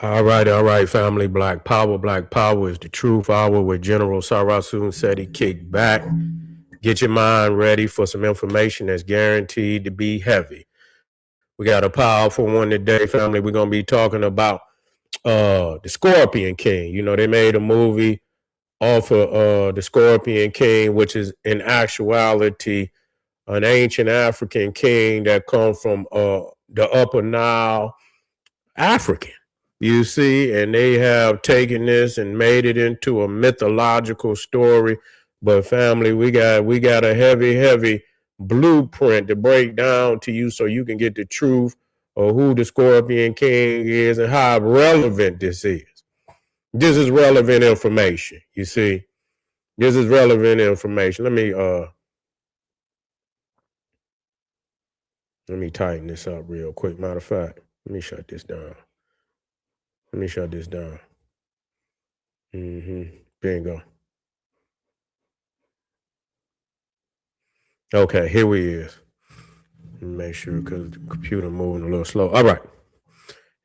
All right, family. Black Power is the truth hour with General Sarasun said he kicked back. Get your mind ready for some information that's guaranteed to be heavy. We got a powerful one today, family. We're gonna be talking about the Scorpion King. You know, they made a movie off of the Scorpion King, which is in actuality an ancient African king that come from the Upper Nile, African. You see, and they have taken this and made it into a mythological story. But family, we got a heavy blueprint to break down to you so you can get the truth of who the Scorpion King is and how relevant this is. This is relevant information. You see, this is relevant information. Let me tighten this up real quick. Matter of fact, let me shut this down. Let me shut this down. Bingo. Okay, here we is. Make sure because the computer moving a little slow. All right.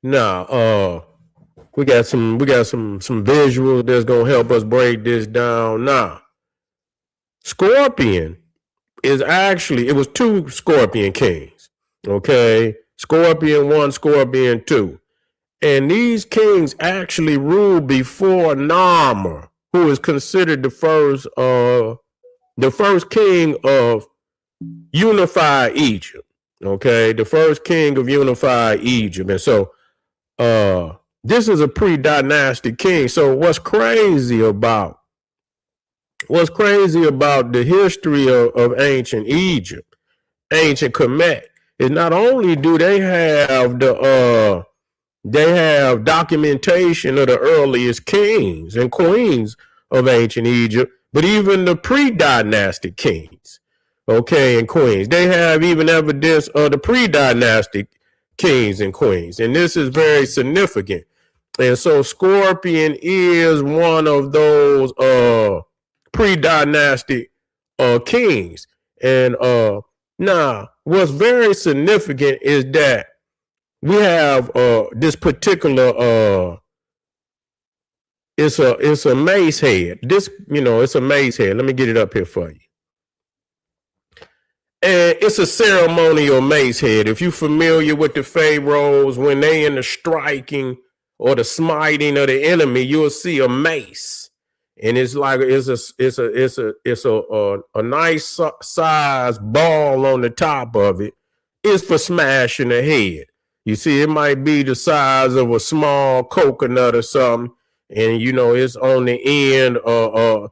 Now, we got some visuals that's gonna help us break this down. Now, Scorpion is actually it was two Scorpion Kings. Okay, Scorpion 1, Scorpion 2. And these kings actually ruled before Narma, who is considered the first king of unified Egypt. Okay, the first king of unified Egypt. And so this is a pre-dynastic king. So what's crazy about the history of ancient Egypt, ancient Kemet, is not only do they have documentation of the earliest kings and queens of ancient Egypt, but even the pre-dynastic kings, okay, and queens. They have even evidence of the pre-dynastic kings and queens. And this is very significant. And so Scorpion is one of those pre-dynastic kings. And now what's very significant is that we have this particular it's a mace head. This, it's a mace head. Let me get it up here for you. And it's a ceremonial mace head. If you're familiar with the pharaohs, when they in the striking or the smiting of the enemy, you'll see a mace. And it's like it's a nice size ball on the top of it. It's for smashing the head. You see, it might be the size of a small coconut or something, and it's on the end a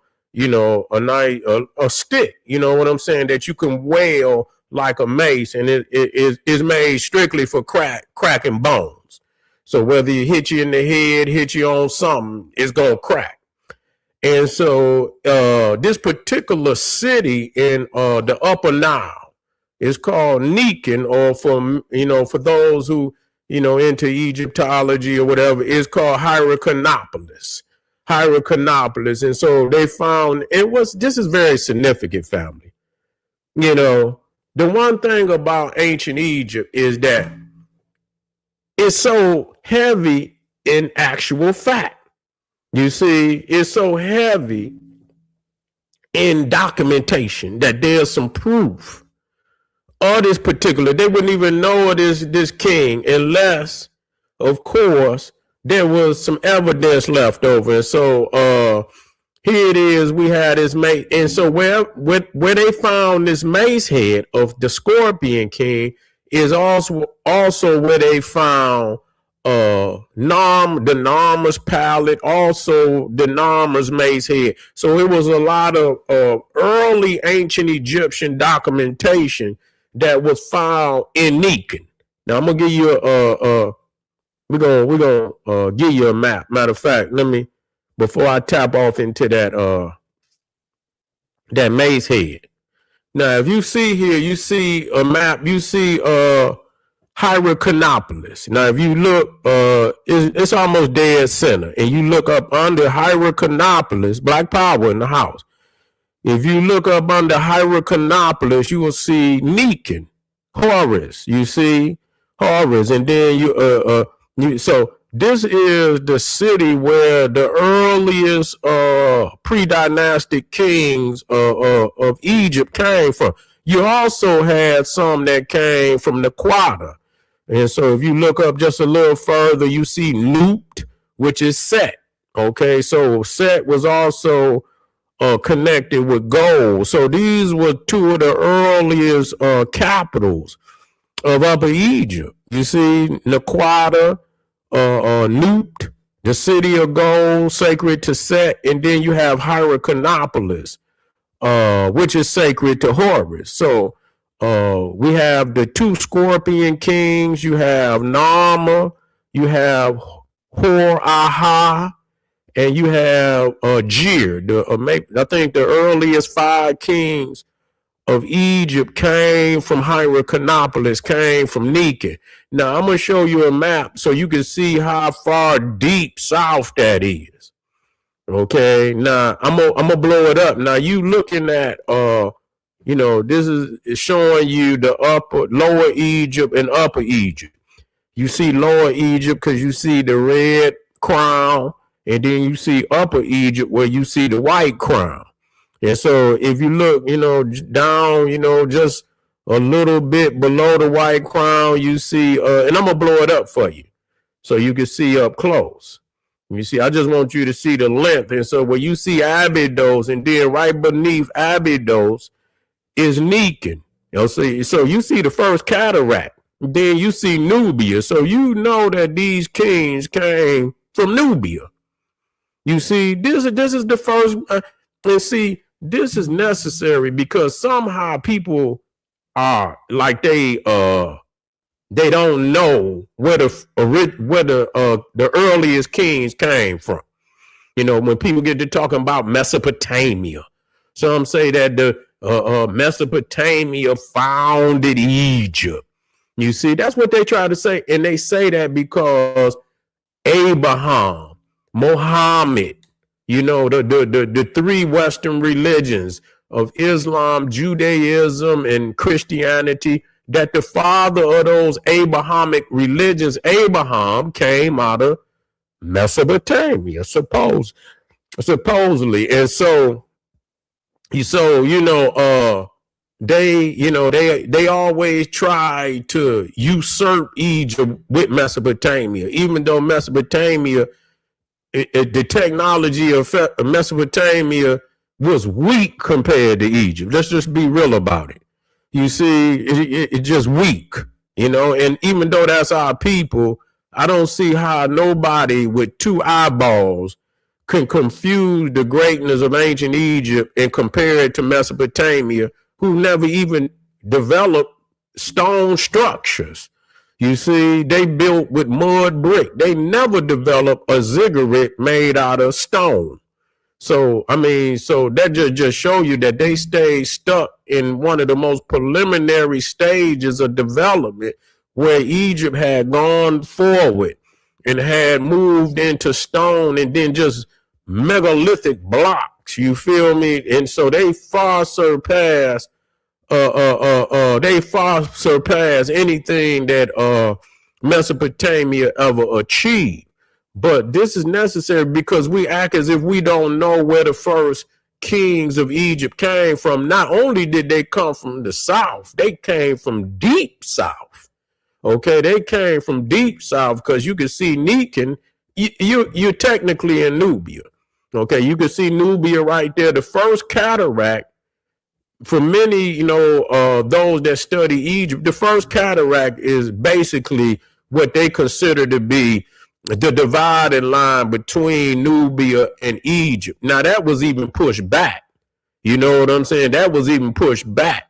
stick. You know what I'm saying? That you can wail like a mace, and it is made strictly for cracking bones. So whether it hit you in the head, hit you on something, it's gonna crack. And so this particular city in the Upper Nile, it's called Nikan, or for those who, into Egyptology or whatever, it's called Hyrcanopolis. And so they found this is very significant, family. The one thing about ancient Egypt is that it's so heavy in actual fact. You see, it's so heavy in documentation that there's some proof of this particular. They wouldn't even know of this king unless, of course, there was some evidence left over. And so here it is. We had this mace, and so where they found this mace head of the Scorpion King is also where they found the Narma's palette, also the Narma's mace head. So it was a lot of early ancient Egyptian documentation that was found in Nikan. Now I'm gonna give you we're gonna give you a map. Matter of fact, before I tap off into that maze head. Now, if you see here, you see a map. You see Hyrcanopolis. Now, if you look, it's almost dead center, and you look up under Hyrcanopolis, Black Power in the house. If you look up under Hyrcanopolis, you will see Nikan, Horus. You see Horus, and then so this is the city where the earliest pre-dynastic kings of Egypt came from. You also had some that came from the Quata. And so if you look up just a little further, you see Nupt, which is Set. Okay, so Set was also connected with gold. So these were two of the earliest capitals of Upper Egypt. You see Naquata, Nupt, the city of gold, sacred to Set, and then you have Hyrcanopolis, which is sacred to Horus. So we have the two scorpion kings. You have Narma, you have Hor-Aha, and you have Jir. I think the earliest 5 kings of Egypt came from Hyrcanopolis, came from Nika. Now I'm gonna show you a map so you can see how far deep south that is. Okay, now I'm gonna blow it up. Now you looking at this is showing you the lower Egypt and upper Egypt. You see lower Egypt because you see the red crown, and then you see upper Egypt where you see the white crown. And so if you look, down, just a little bit below the white crown, you see, and I'm going to blow it up for you so you can see up close. You see, I just want you to see the length. And so where you see Abydos, and then right beneath Abydos is Nikan. So you see the first cataract. Then you see Nubia. So you know that these kings came from Nubia. You see, this is the first, and see, this is necessary because somehow people are like they don't know where the earliest kings came from. When people get to talking about Mesopotamia, some say that the Mesopotamia founded Egypt. You see, that's what they try to say, and they say that because Abraham, Muhammad, the 3 Western religions of Islam, Judaism, and Christianity, that the father of those Abrahamic religions, Abraham, came out of Mesopotamia, supposedly. And so they always try to usurp Egypt with Mesopotamia, even though Mesopotamia, the technology of Mesopotamia was weak compared to Egypt. Let's just be real about it. You see, it's just weak, and even though that's our people, I don't see how nobody with 2 eyeballs can confuse the greatness of ancient Egypt and compare it to Mesopotamia, who never even developed stone structures. You see, they built with mud brick. They never developed a ziggurat made out of stone. So, that just show you that they stayed stuck in one of the most preliminary stages of development where Egypt had gone forward and had moved into stone and then just megalithic blocks. You feel me? And so they far surpass anything that Mesopotamia ever achieved. But this is necessary because we act as if we don't know where the first kings of Egypt came from. Not only did they come from the south, they came from deep south. Okay, they came from deep south because you can see Nikan. You're technically in Nubia. Okay, you can see Nubia right there. The first cataract, for many, those that study Egypt, the first cataract is basically what they consider to be the dividing line between Nubia and Egypt. Now, that was even pushed back. You know what I'm saying? That was even pushed back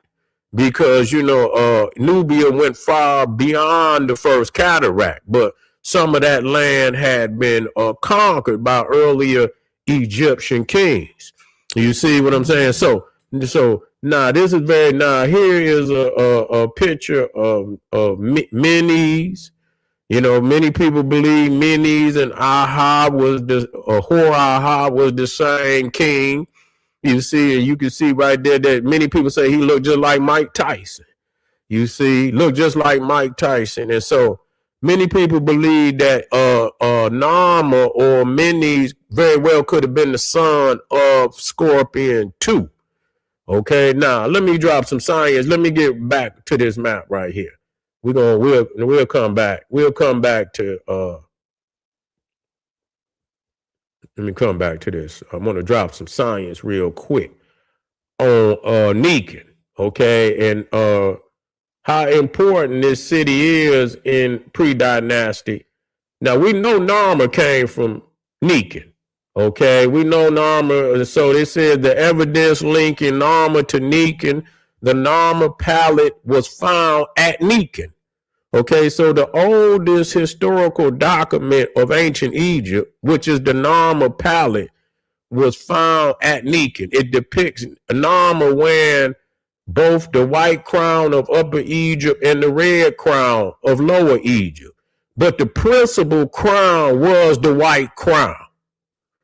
because, Nubia went far beyond the first cataract, but some of that land had been conquered by earlier Egyptian kings. You see what I'm saying? So now this is here is a picture of Menes. Many people believe Menes and Hor-Aha was the same king. You can see right there that many people say he looked just like Mike Tyson. Looked just like Mike Tyson. And so many people believe that Narma or Menes very well could have been the son of Scorpion too. Okay, now let me drop some science. Let me get back to this map right here. We'll come back. We'll come back to let me come back to this. I'm gonna drop some science real quick on Nikan. Okay, and how important this city is in pre-dynastic. Now we know Narma came from Nikan. Okay, we know Narma. So they said the evidence linking Narma to Nikan, the Narma palette was found at Nikan. Okay, so the oldest historical document of ancient Egypt, which is the Narma palette, was found at Nikan. It depicts Narma wearing both the white crown of Upper Egypt and the red crown of Lower Egypt. But the principal crown was the white crown.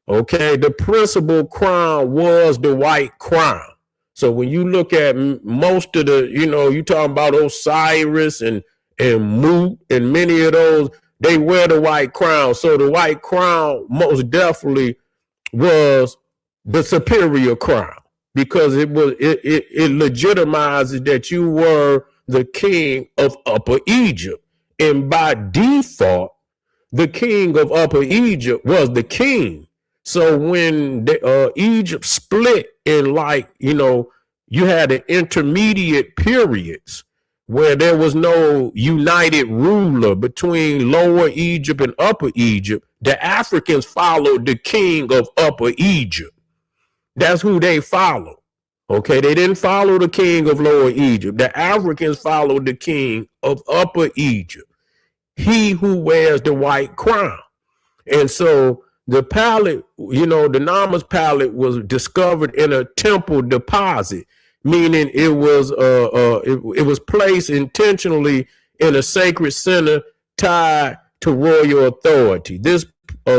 Okay, the principal crown was the white crown. So when you look at most of the, you talking about Osiris and Mut and many of those, they wear the white crown. So the white crown most definitely was the superior crown because it legitimizes that you were the king of Upper Egypt. And by default, the king of Upper Egypt was the king. So when Egypt split in you had an intermediate periods where there was no united ruler between Lower Egypt and Upper Egypt, the Africans followed the king of Upper Egypt. That's who they followed. Okay, they didn't follow the king of Lower Egypt. The Africans followed the king of Upper Egypt, he who wears the white crown. And so the palette, the Narma's palette was discovered in a temple deposit, meaning it was placed intentionally in a sacred center tied to royal authority. This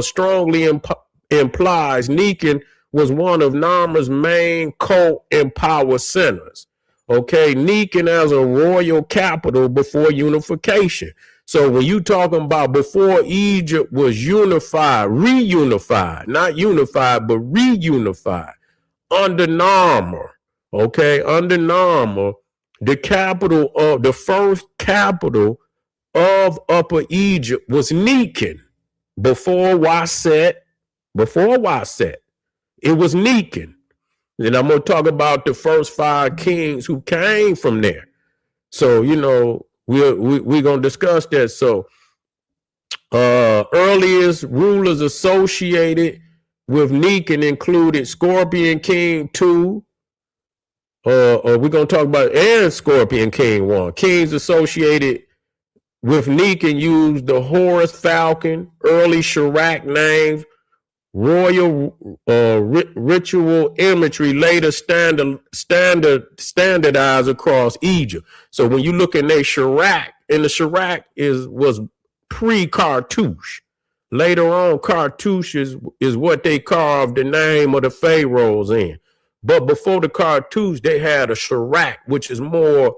strongly implies Nikan was one of Narma's main cult and power centers. Okay, Nikan as a royal capital before unification. So when you talking about before Egypt was unified, reunified, not unified, but reunified under Narma, okay, under Narma, the first capital of Upper Egypt was Nikan. Before Waset, it was Nikan. And I'm going to talk about the first 5 kings who came from there. So, we're going to discuss that. So earliest rulers associated with Nikan included Scorpion King 2. We're going to talk about and Scorpion King 1. Kings associated with Nikan used the Horus Falcon, early Shirak names, royal ritual imagery later standardized across Egypt. So when you look in their Shirak, and the Shirak was pre-Cartouche. Later on, Cartouche is what they carved the name of the pharaohs in. But before the Cartouche, they had a Shirak, which is more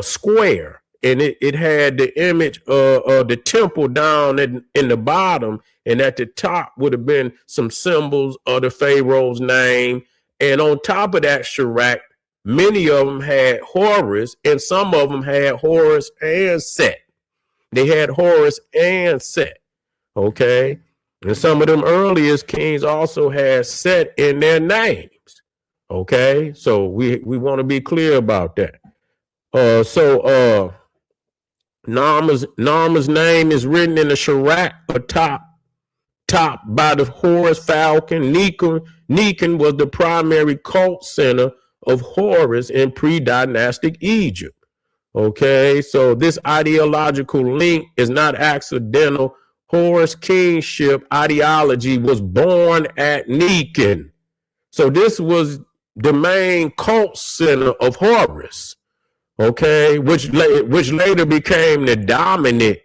square. And it had the image of the temple down in the bottom. And at the top would have been some symbols of the pharaoh's name. And on top of that Shirak, many of them had Horus, and some of them had Horus and Set. They had Horus and Set, okay? And some of them earliest kings also had Set in their names, okay? So we want to be clear about that. Narma's name is written in the Shirak atop by the Horus Falcon. Nikan was the primary cult center of Horus in pre-dynastic Egypt. Okay, so this ideological link is not accidental. Horus kingship ideology was born at Nikan. So this was the main cult center of Horus. Okay, which later became the dominant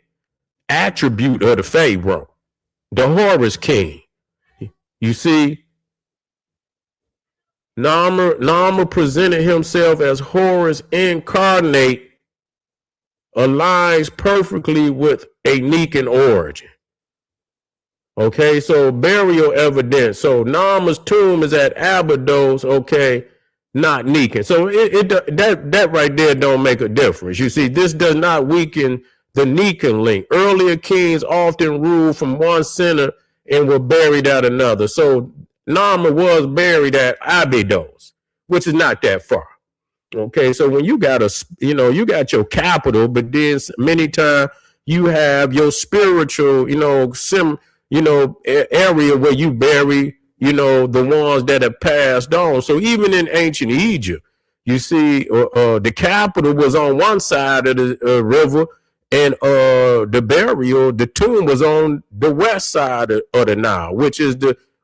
attribute of the pharaoh, the Horus king. You see, Narma presented himself as Horus incarnate, aligns perfectly with a Nikan origin. Okay, so burial evidence. So Narma's tomb is at Abydos, okay, not Nikan. So that right there don't make a difference. You see, this does not weaken the Nikan link. Earlier kings often ruled from one center and were buried at another. So Narma was buried at Abydos, which is not that far. Okay, so when you got you got your capital, but then many times you have your spiritual, area where you bury, the ones that have passed on. So even in ancient Egypt, you see, the capital was on one side of the river, and the tomb was on the west side of the Nile, which is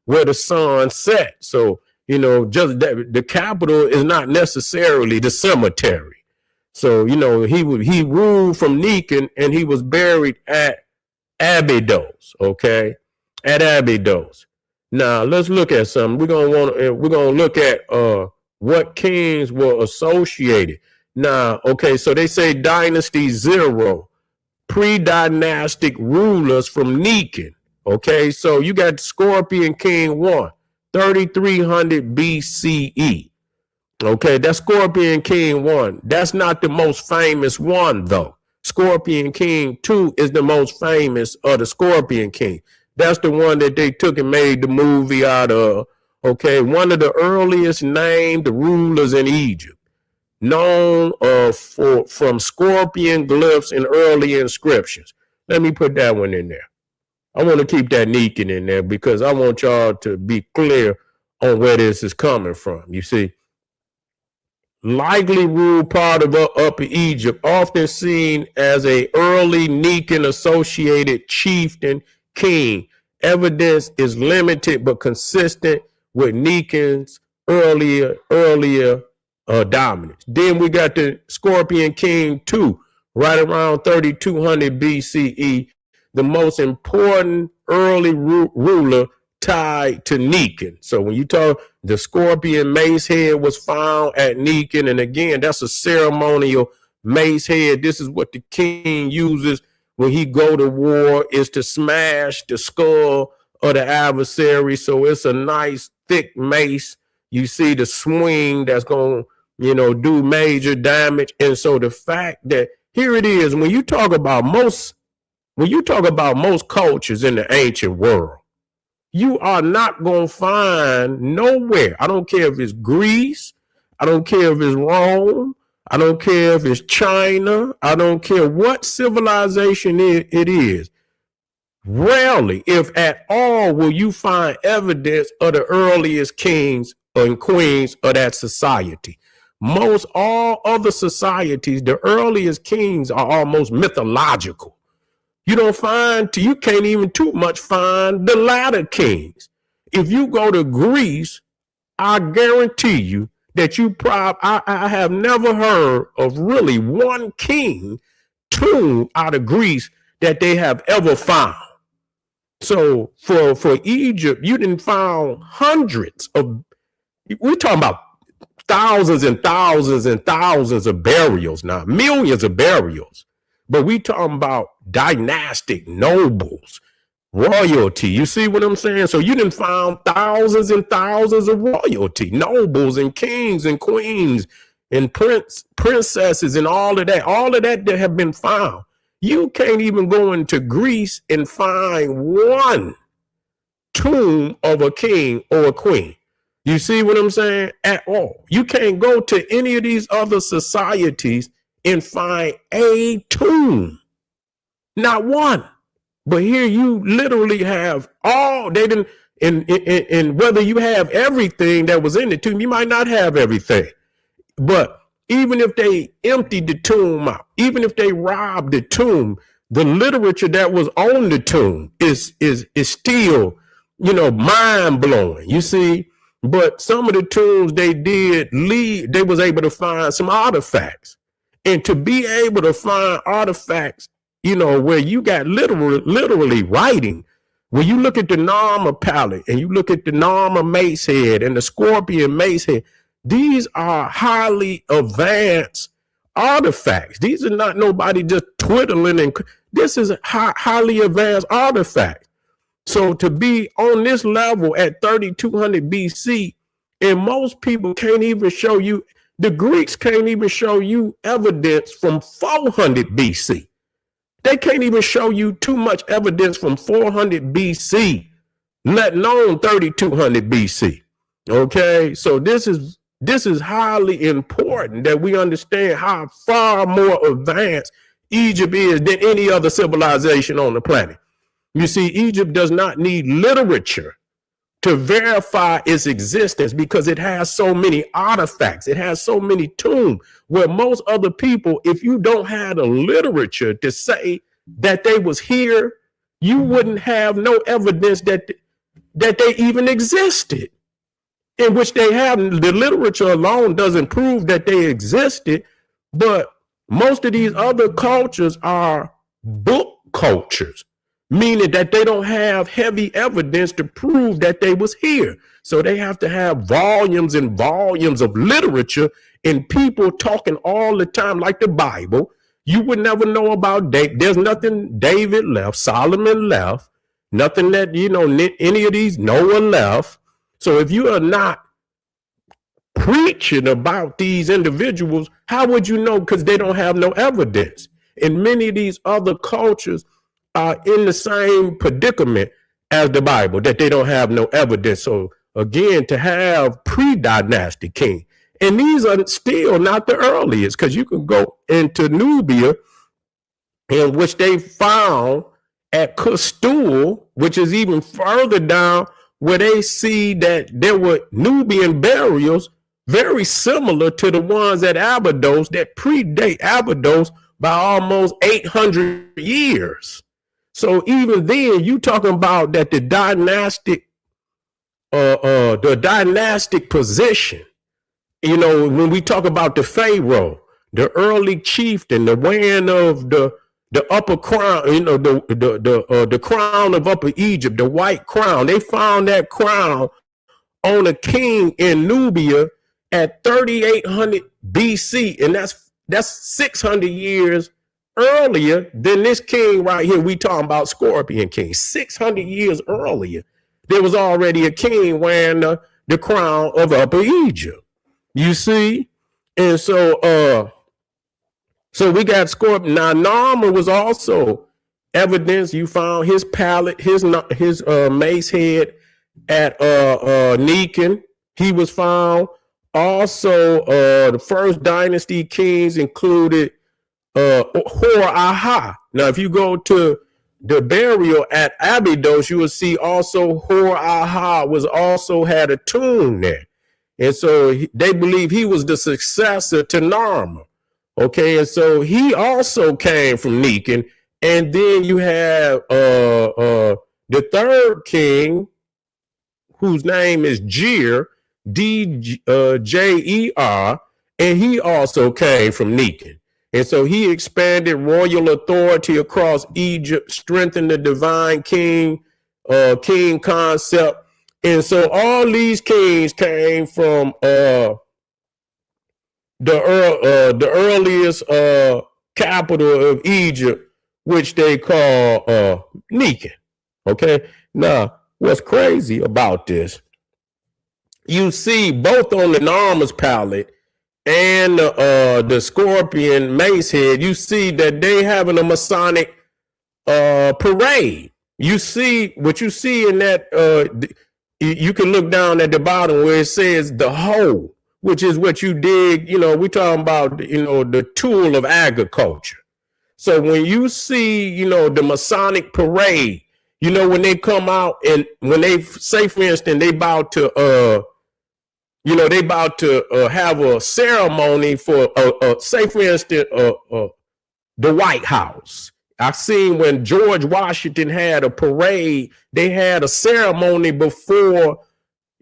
where the sun set. So just that the capital is not necessarily the cemetery. So he ruled from Nikan, and he was buried at Abydos. Okay, at Abydos. Now let's look at something. We're gonna look at what kings were associated. Now, okay, so they say dynasty 0, pre-dynastic rulers from Nikan. Okay, so you got Scorpion King 1. 3300 BCE. Okay, that's Scorpion King 1. That's not the most famous one, though. Scorpion King 2 is the most famous of the Scorpion King. That's the one that they took and made the movie out of. Okay, one of the earliest named rulers in Egypt, known from scorpion glyphs and early inscriptions. Let me put that one in there. I want to keep that Nikan in there because I want y'all to be clear on where this is coming from. You see, likely ruled part of Upper Egypt, often seen as a early Nikan associated chieftain king. Evidence is limited but consistent with Nikan's earlier dominance. Then we got the Scorpion King 2, right around 3200 BCE. The most important early ruler tied to Nikan. So when you talk, the scorpion mace head was found at Nikan. And again, that's a ceremonial mace head. This is what the king uses when he go to war, is to smash the skull of the adversary. So it's a nice thick mace. You see the swing that's going to, do major damage. And so the fact that here it is, when you talk about most cultures in the ancient world, you are not going to find nowhere. I don't care if it's Greece. I don't care if it's Rome. I don't care if it's China. I don't care what civilization it is. Rarely, if at all, will you find evidence of the earliest kings and queens of that society. Most all other societies, the earliest kings are almost mythological. You can't even too much find the latter kings. If you go to Greece, I guarantee you that I have never heard of really one king tomb out of Greece that they have ever found. So for Egypt, you didn't find hundreds of, we're talking about thousands and thousands and thousands of burials now, millions of burials. But we talking about dynastic nobles, royalty. You see what I'm saying? So you didn't find thousands and thousands of royalty, nobles and kings and queens and princesses and all of that have been found. You can't even go into Greece and find one tomb of a king or a queen. You see what I'm saying? At all. You can't go to any of these other societies and find a tomb. Not one. But here you literally have all, they didn't, and whether you have everything that was in the tomb, you might not have everything. But even if they emptied the tomb out, even if they robbed the tomb, the literature that was on the tomb is still, mind blowing. You see, but some of the tombs they was able to find some artifacts. And to be able to find artifacts, where you got literally writing, when you look at the Narma palette and you look at the Narma mace head and the Scorpion mace head, these are highly advanced artifacts. These are not nobody just twiddling, and this is highly advanced artifacts. So to be on this level at 3200 BC, and most people can't even show you, the Greeks can't even show you evidence from 400 BC. They can't even show you too much evidence from 400 BC, let alone 3200 BC. Okay, so this is highly important that we understand how far more advanced Egypt is than any other civilization on the planet. You see, Egypt does not need literature to verify its existence because it has so many artifacts. It has so many tombs where most other people, if you don't have the literature to say that they was here, you wouldn't have no evidence that they even existed. In which they have, the literature alone doesn't prove that they existed, but most of these other cultures are book cultures, meaning that they don't have heavy evidence to prove that they was here. So they have to have volumes and volumes of literature and people talking all the time, like the Bible. You would never know about David. There's nothing David left, Solomon left, nothing that, any of these Noah left. So if you are not preaching about these individuals, how would you know? Because they don't have no evidence. And many of these other cultures are in the same predicament as the Bible, that they don't have no evidence. So again, to have pre-dynastic king, and these are still not the earliest, because you can go into Nubia, in which they found at Castule, which is even further down, where they see that there were Nubian burials very similar to the ones at Abydos that predate Abydos by almost 800 years. So even then, you talking about that the dynastic position, when we talk about the Pharaoh, the early chieftain, the wearing of the upper crown, the crown of Upper Egypt, the white crown. They found that crown on a king in Nubia at 3800 BC, and that's 600 years earlier than this king right here. We talking about Scorpion King. 600 years earlier, there was already a king wearing the crown of Upper Egypt. You see, and so we got Scorpion. Now, Narma was also evidence. You found his pallet, his mace head at Nikon. He was found. Also, the first dynasty kings included Hor-Aha. Now, if you go to the burial at Abydos, you will see also Hor-Aha was also had a tomb there. And so they believe he was the successor to Narma. Okay, and so he also came from Nikon. And then you have the third king, whose name is Jer, Djer, and he also came from Nikon. And so he expanded royal authority across Egypt, strengthened the divine king concept. And so all these kings came from the earliest capital of Egypt, which they call Nikon. Okay. Now, what's crazy about this? You see both on the Narma's palette and the Scorpion mace head, you see that they having a Masonic parade. You see what you see in that. You can look down at the bottom where it says the hoe, which is what you dig. We talking about the tool of agriculture. So when you see the Masonic parade, when they come out and when they say, for instance, they about to have a ceremony for, say, for instance, the White House. I've seen when George Washington had a parade, they had a ceremony before,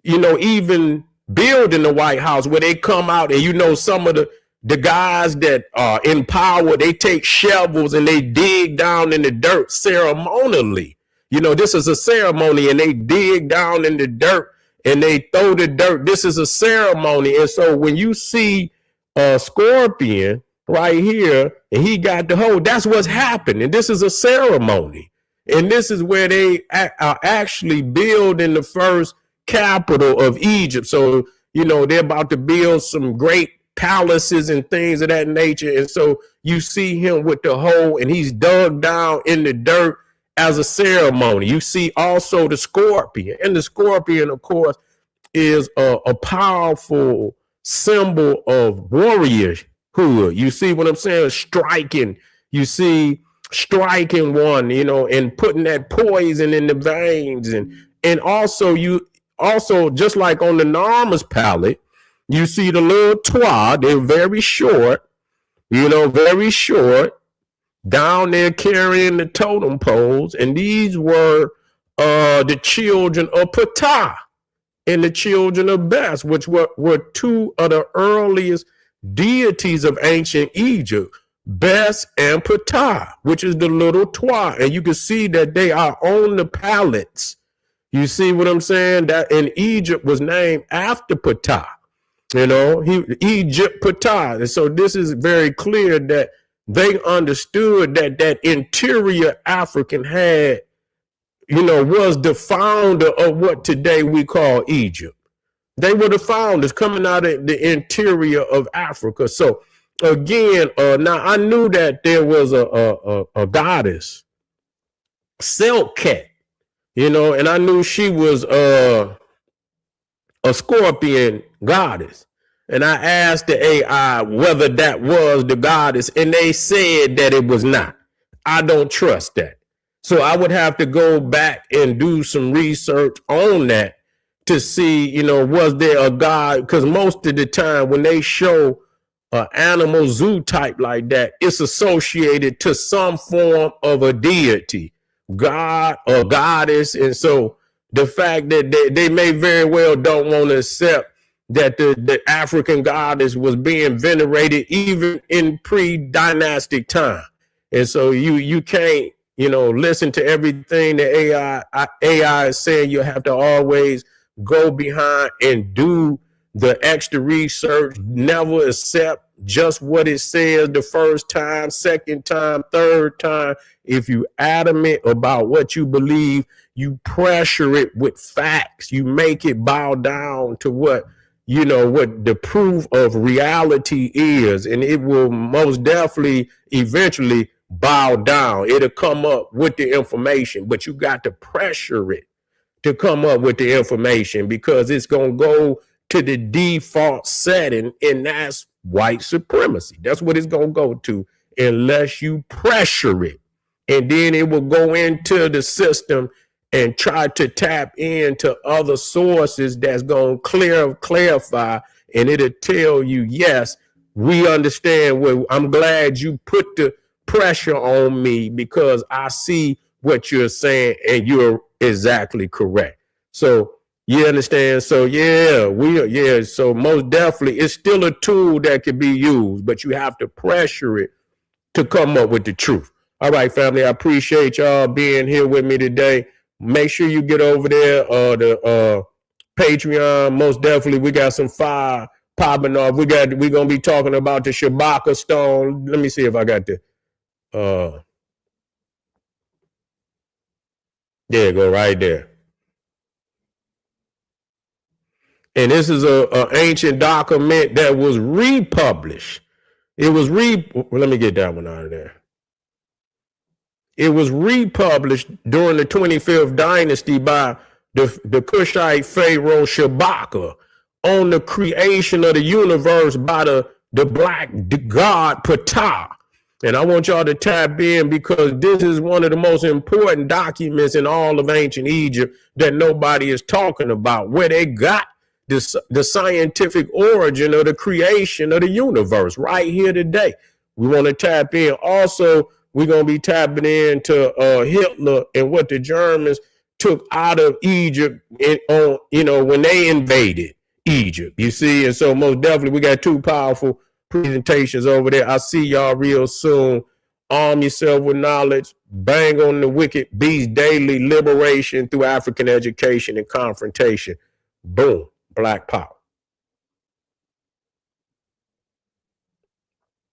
even building the White House, where they come out and, some of the guys that are in power, they take shovels and they dig down in the dirt ceremonially. This is a ceremony, and they dig down in the dirt and they throw the dirt. This is a ceremony. And so when you see Scorpion right here, and he got the hoe, that's what's happening. This is a ceremony. And this is where they are actually building the first capital of Egypt. So, they're about to build some great palaces and things of that nature. And so you see him with the hoe, and he's dug down in the dirt as a ceremony. You see also the scorpion. And the scorpion, of course, is a powerful symbol of warriorhood. You see what I'm saying? Striking. You see striking one, and putting that poison in the veins. And also just like on the Narma's palette, you see the little toit. They're very short, very short, down there carrying the totem poles. And these were the children of Ptah and the children of Bes, which were two of the earliest deities of ancient Egypt, Bes and Ptah, which is the little toit. And you can see that they are on the palettes. You see what I'm saying? That in Egypt was named after Ptah. Egypt Ptah. And so this is very clear that they understood that interior African had, was the founder of what today we call Egypt. They were the founders coming out of the interior of Africa. So again, now I knew that there was a goddess, Selket, and I knew she was a scorpion goddess. And I asked the AI whether that was the goddess, and they said that it was not. I don't trust that. So I would have to go back and do some research on that to see, was there a god? Because most of the time when they show an animal zoo type like that, it's associated to some form of a deity, god or goddess. And so the fact that they may very well don't want to accept that the African goddess was being venerated even in pre-dynastic time. And so you can't, listen to everything the AI is saying. You have to always go behind and do the extra research. Never accept just what it says the first time, second time, third time. If you adamant about what you believe, you pressure it with facts. You make it bow down to what the proof of reality is, and it will most definitely eventually bow down. It'll come up with the information, but you got to pressure it to come up with the information, because it's going to go to the default setting, and that's white supremacy. That's what it's going to go to unless you pressure it. And then it will go into the system and try to tap into other sources that's going to clarify, and it'll tell you, yes, we understand. Well, I'm glad you put the pressure on me because I see what you're saying and you're exactly correct. So you understand? So so most definitely it's still a tool that can be used, but you have to pressure it to come up with the truth. All right, family, I appreciate y'all being here with me today. Make sure you get over there the Patreon. Most definitely, we got some fire popping off. We're gonna be talking about the Shabaka stone. Let me see if I got the there you go, right there. And this is a ancient document that was republished. It was let me get that one out of there. It was republished during the 25th dynasty by the Kushite pharaoh Shabaka on the creation of the universe by the black god Ptah. And I want y'all to tap in because this is one of the most important documents in all of ancient Egypt that nobody is talking about, where they got the scientific origin of the creation of the universe right here today. We want to tap in. Also, we're going to be tapping into Hitler and what the Germans took out of Egypt when they invaded Egypt, you see. And so most definitely we got two powerful presentations over there. I'll see y'all real soon. Arm yourself with knowledge. Bang on the wicked beast daily. Liberation through African education and confrontation. Boom. Black power.